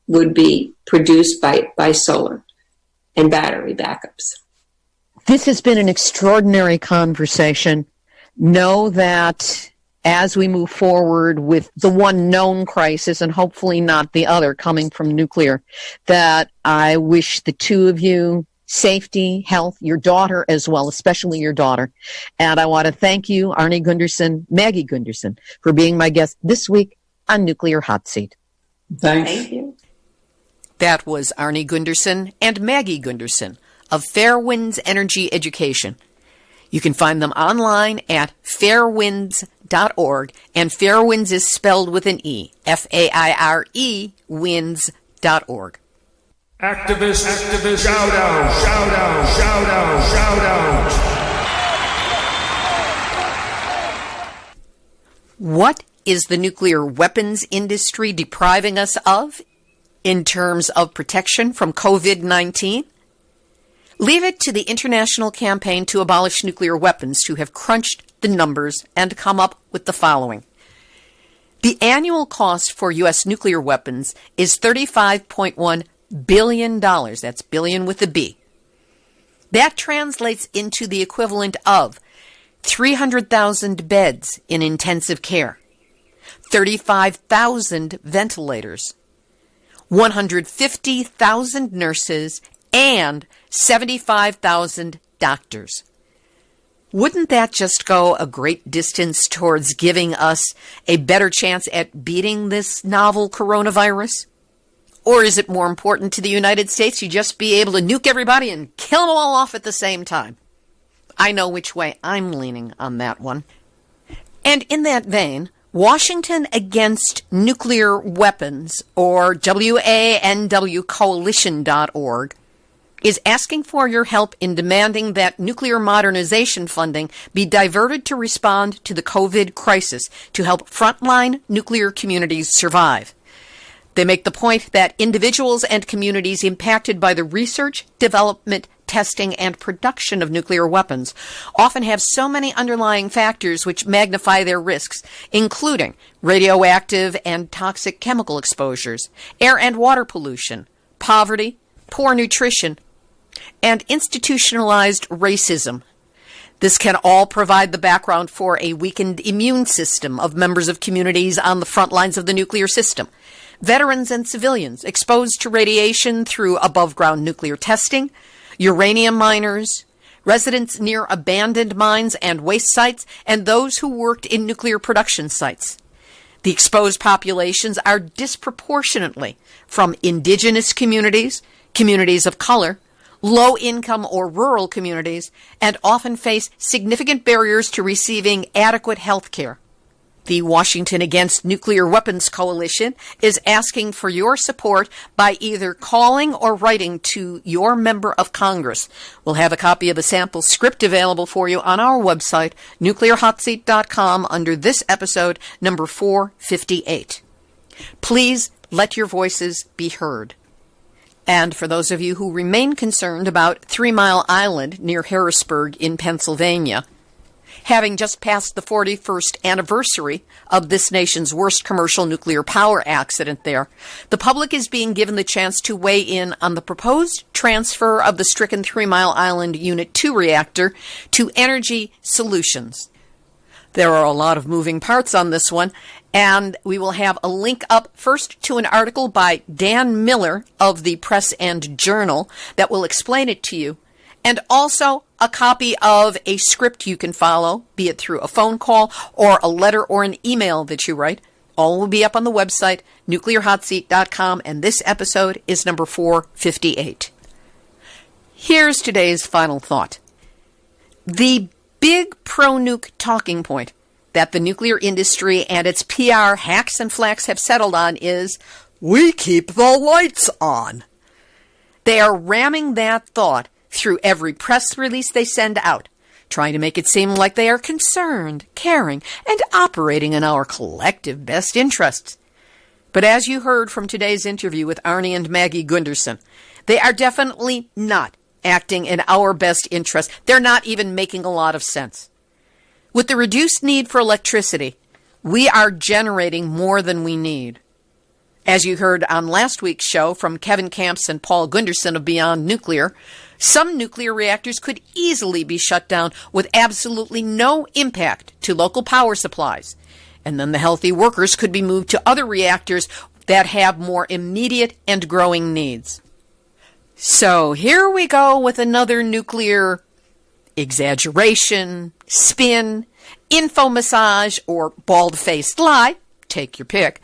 would be produced by solar and battery backups. This has been an extraordinary conversation. Know that as we move forward with the one known crisis, and hopefully not the other coming from nuclear, that I wish the two of you safety, health, your daughter as well, especially your daughter. And I want to thank you, Arnie Gundersen, Maggie Gundersen, for being my guest this week on Nuclear Hot Seat. Thanks. Thank you. That was Arnie Gundersen and Maggie Gundersen of Fairwinds Energy Education. You can find them online at fairwinds.org, and Fairwinds is spelled with an E, F-A-I-R-E, winds.org. Activist, shout out, shout out, shout out, shout out. What is the nuclear weapons industry depriving us of in terms of protection from COVID-19? Leave it to the international campaign to abolish nuclear weapons to have crunched the numbers and come up with the following. The annual cost for U.S. nuclear weapons is $35.1 billion. That's billion with a B. That translates into the equivalent of 300,000 beds in intensive care, 35,000 ventilators, 150,000 nurses, and 75,000 doctors. Wouldn't that just go a great distance towards giving us a better chance at beating this novel coronavirus? Or is it more important to the United States you just be able to nuke everybody and kill them all off at the same time? I know which way I'm leaning on that one. And in that vein, Washington Against Nuclear Weapons, or WANWcoalition.org, is asking for your help in demanding that nuclear modernization funding be diverted to respond to the COVID crisis to help frontline nuclear communities survive. They make the point that individuals and communities impacted by the research, development, testing, and production of nuclear weapons often have so many underlying factors which magnify their risks, including radioactive and toxic chemical exposures, air and water pollution, poverty, poor nutrition, and institutionalized racism. This can all provide the background for a weakened immune system of members of communities on the front lines of the nuclear system, veterans and civilians exposed to radiation through above-ground nuclear testing, uranium miners, residents near abandoned mines and waste sites, and those who worked in nuclear production sites. The exposed populations are disproportionately from indigenous communities, communities of color, low-income or rural communities, and often face significant barriers to receiving adequate health care. The Washington Against Nuclear Weapons Coalition is asking for your support by either calling or writing to your member of Congress. We'll have a copy of a sample script available for you on our website, nuclearhotseat.com, under this episode, number 458. Please let your voices be heard. And for those of you who remain concerned about 3 Mile Island near Harrisburg in Pennsylvania, having just passed the 41st anniversary of this nation's worst commercial nuclear power accident there, the public is being given the chance to weigh in on the proposed transfer of the stricken 3 Mile Island Unit 2 reactor to Energy Solutions. There are a lot of moving parts on this one, and we will have a link up first to an article by Dan Miller of the Press and Journal that will explain it to you, and also a copy of a script you can follow, be it through a phone call or a letter or an email that you write. All will be up on the website, nuclearhotseat.com, and this episode is number 458. Here's today's final thought. The big pro-nuke talking point that the nuclear industry and its PR hacks and flacks have settled on is, we keep the lights on. They are ramming that thought through every press release they send out, trying to make it seem like they are concerned, caring, and operating in our collective best interests. But as you heard from today's interview with Arnie and Maggie Gundersen, they are definitely not acting in our best interest. They're not even making a lot of sense. With the reduced need for electricity, we are generating more than we need. As you heard on last week's show from Kevin Camps and Paul Gundersen of Beyond Nuclear, some nuclear reactors could easily be shut down with absolutely no impact to local power supplies. And then the healthy workers could be moved to other reactors that have more immediate and growing needs. So here we go with another nuclear exaggeration, spin, info massage, or bald-faced lie. Take your pick.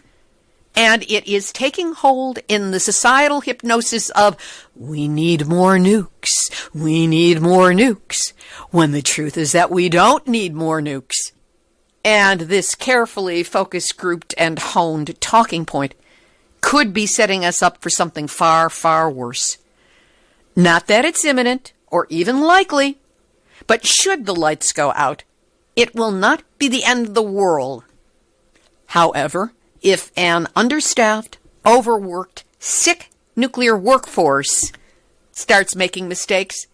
And it is taking hold in the societal hypnosis of, we need more nukes, we need more nukes, when the truth is that we don't need more nukes. And this carefully focus grouped and honed talking point could be setting us up for something far, far worse. Not that it's imminent or even likely, but should the lights go out, it will not be the end of the world. However, if an understaffed, overworked, sick nuclear workforce starts making mistakes,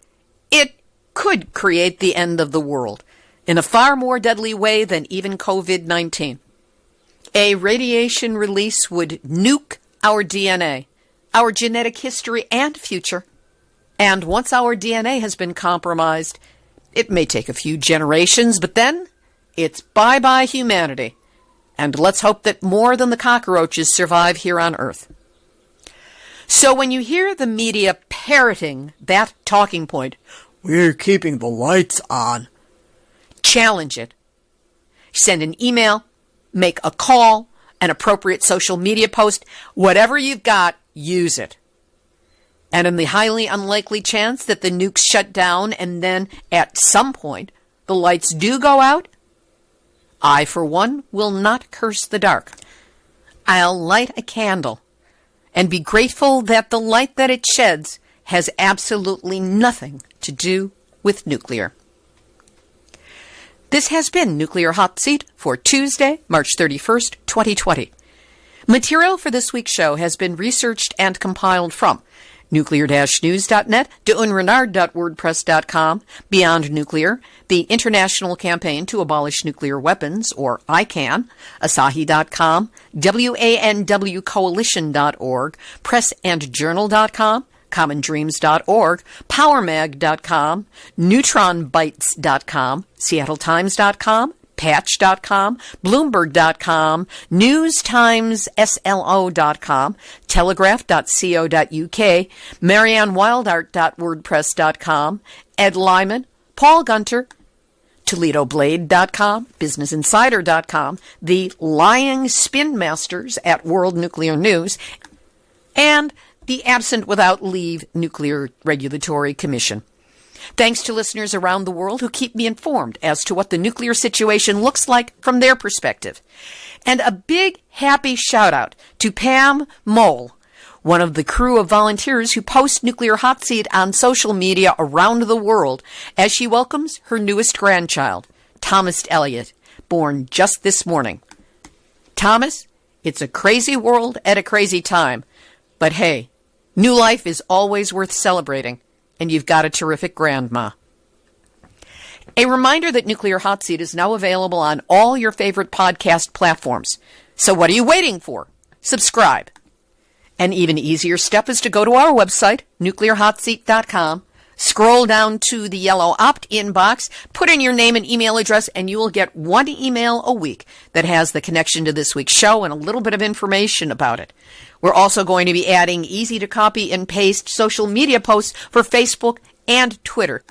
it could create the end of the world in a far more deadly way than even Covid19. A radiation release would nuke our DNA, our genetic history and future. And once our DNA has been compromised, it may take a few generations, but then it's bye-bye humanity. And let's hope that more than the cockroaches survive here on Earth. So when you hear the media parroting that talking point, we're keeping the lights on, challenge it. Send an email, make a call, an appropriate social media post, whatever you've got, use it. And in the highly unlikely chance that the nukes shut down and then at some point the lights do go out, I, for one, will not curse the dark. I'll light a candle and be grateful that the light that it sheds has absolutely nothing to do with nuclear. This has been Nuclear Hot Seat for Tuesday, March 31st, 2020. Material for this week's show has been researched and compiled from nuclear-news.net, deunrenard.wordpress.com, Beyond Nuclear, the International Campaign to Abolish Nuclear Weapons, or ICAN, Asahi.com, WANWcoalition.org, pressandjournal.com, commondreams.org, powermag.com, neutronbytes.com, seattletimes.com, Patch.com, Bloomberg.com, NewsTimesSLO.com, Telegraph.co.uk, MarianneWildart.wordpress.com, Ed Lyman, Paul Gunter, ToledoBlade.com, BusinessInsider.com, the Lying Spin Masters at World Nuclear News, and the Absent Without Leave Nuclear Regulatory Commission. Thanks to listeners around the world who keep me informed as to what the nuclear situation looks like from their perspective. And a big happy shout out to Pam Mole, one of the crew of volunteers who post Nuclear Hot Seat on social media around the world as she welcomes her newest grandchild, Thomas Elliott, born just this morning. Thomas, it's a crazy world at a crazy time, but hey, new life is always worth celebrating, and you've got a terrific grandma. A reminder that Nuclear Hot Seat is now available on all your favorite podcast platforms. So what are you waiting for? Subscribe. An even easier step is to go to our website, nuclearhotseat.com, scroll down to the yellow opt-in box, put in your name and email address, and you will get one email a week that has the connection to this week's show and a little bit of information about it. We're also going to be adding easy-to-copy and paste social media posts for Facebook and Twitter,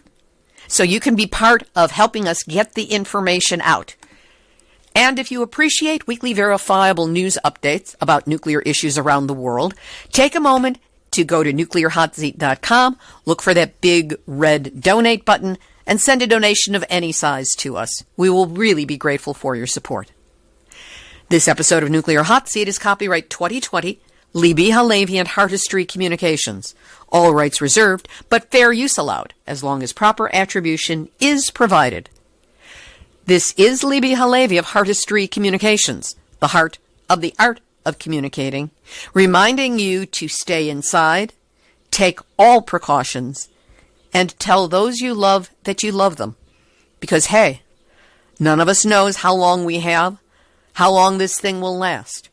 so you can be part of helping us get the information out. And if you appreciate weekly verifiable news updates about nuclear issues around the world, take a moment to go to nuclearhotseat.com, look for that big red donate button, and send a donation of any size to us. We will really be grateful for your support. This episode of Nuclear Hot Seat is copyright 2020, Libby Halevi and Heartistry Communications. All rights reserved, but fair use allowed, as long as proper attribution is provided. This is Libby Halevi of Heartistry Communications, the heart of the art of communicating, reminding you to stay inside, take all precautions, and tell those you love that you love them. Because, hey, none of us knows how long we have, how long this thing will last.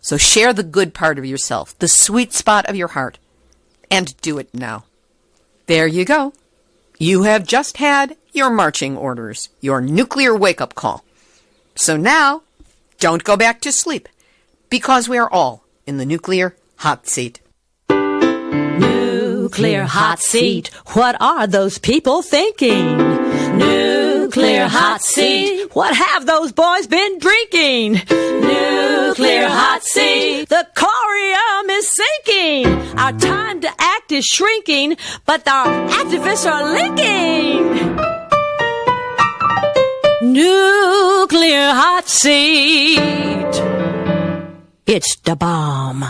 So share the good part of yourself, the sweet spot of your heart, and do it now. There you go. You have just had your marching orders, your nuclear wake-up call. So now, don't go back to sleep, because we are all in the nuclear hot seat. Nuclear hot seat. What are those people thinking? Nuclear hot seat. What have those boys been drinking? Nuclear hot seat. The corium is sinking. Our time to act is shrinking, but our activists are linking. Nuclear hot seat. It's the bomb.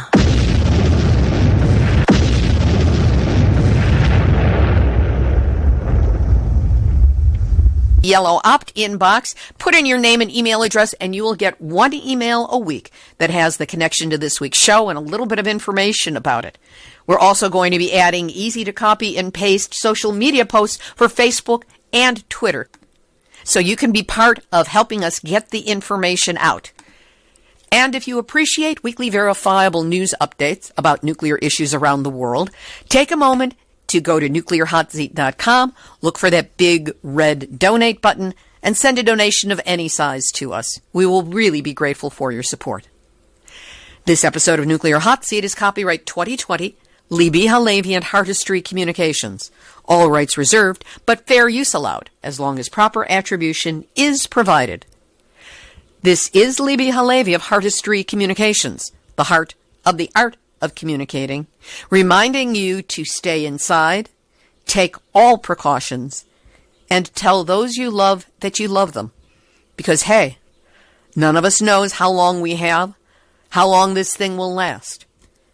Yellow opt-in box, put in your name and email address, and you will get one email a week that has the connection to this week's show and a little bit of information about it. We're also going to be adding easy-to-copy and paste social media posts for Facebook and Twitter, so you can be part of helping us get the information out. And if you appreciate weekly verifiable news updates about nuclear issues around the world, take a moment to go to nuclearhotseat.com, look for that big red donate button, and send a donation of any size to us. We will really be grateful for your support. This episode of Nuclear Hot Seat is copyright 2020, Libby Halevi and Heartistry Communications. All rights reserved, but fair use allowed, as long as proper attribution is provided. This is Libby Halevi of Heartistry Communications, the heart of the art of communicating, reminding you to stay inside, take all precautions, and tell those you love that you love them. Because, hey, none of us knows how long we have, how long this thing will last.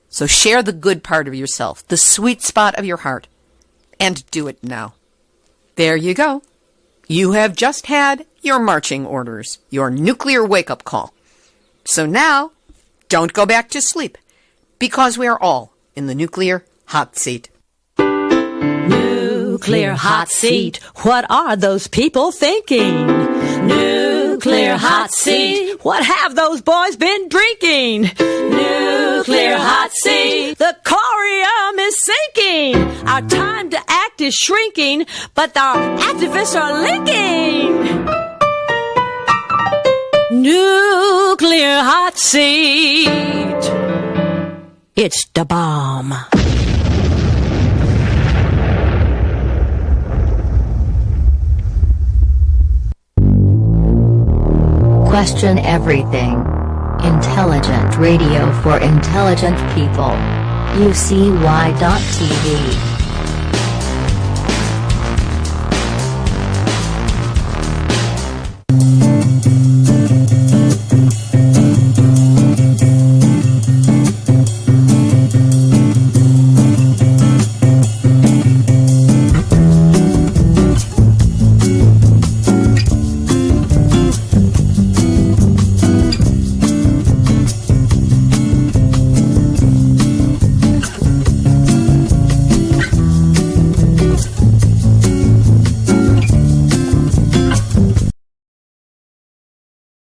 So share the good part of yourself, the sweet spot of your heart, and do it now. There you go. You have just had your marching orders, your nuclear wake-up call. So now, don't go back to sleep, because we are all in the nuclear hot seat. Nuclear hot seat. What are those people thinking? Nuclear hot seat. What have those boys been drinking? Nuclear hot seat. The corium is sinking. Our time to act is shrinking, but our activists are linking. Nuclear hot seat. It's the bomb. Question everything. Intelligent radio for intelligent people. UCY.tv